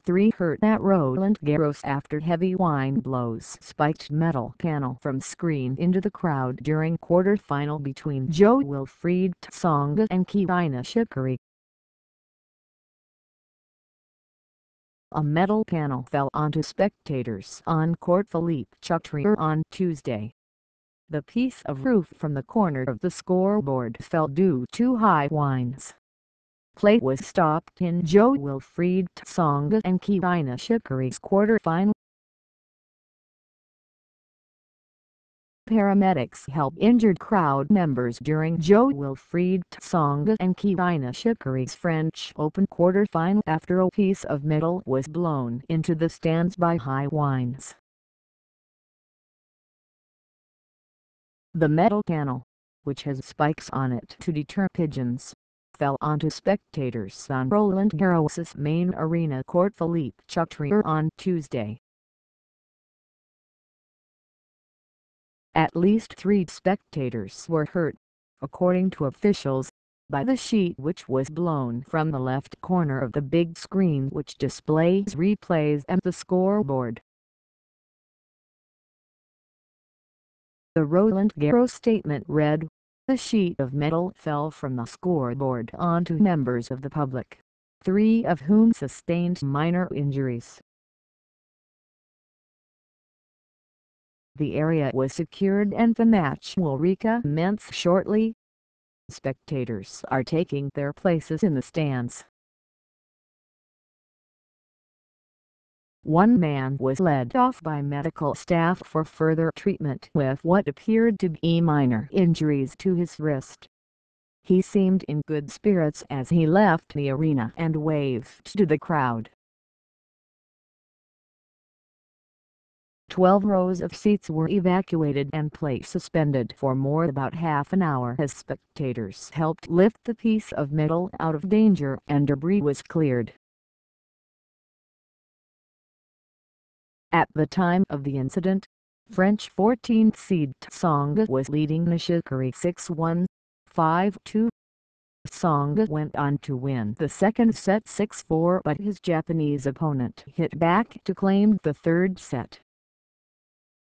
3 hurt at Roland Garros after heavy wind blows spiked metal panel from screen into the crowd during quarter-final between Jo-Wilfried Tsonga and Nishikori. A metal panel fell onto spectators on Court Philippe Chatrier on Tuesday. The piece of roof from the corner of the scoreboard fell due to high winds. Play was stopped in Jo-Wilfried Tsonga and Nishikori's quarter-final. Paramedics helped injured crowd members during Jo-Wilfried Tsonga and Nishikori's French Open quarter-final after a piece of metal was blown into the stands by high winds. The metal panel, which has spikes on it to deter pigeons, fell onto spectators on Roland Garros' main arena Court Philippe Chatrier on Tuesday. At least 3 spectators were hurt, according to officials, by the sheet which was blown from the left corner of the big screen which displays replays and the scoreboard. The Roland Garros statement read, "The sheet of metal fell from the scoreboard onto members of the public, 3 of whom sustained minor injuries. The area was secured and the match will recommence shortly. Spectators are taking their places in the stands." One man was led off by medical staff for further treatment with what appeared to be minor injuries to his wrist. He seemed in good spirits as he left the arena and waved to the crowd. 12 rows of seats were evacuated and play suspended for about half an hour as spectators helped lift the piece of metal out of danger and debris was cleared. At the time of the incident, French 14th seed Tsonga was leading Nishikori 6-1, 5-2. Tsonga went on to win the second set 6-4 but his Japanese opponent hit back to claim the third set.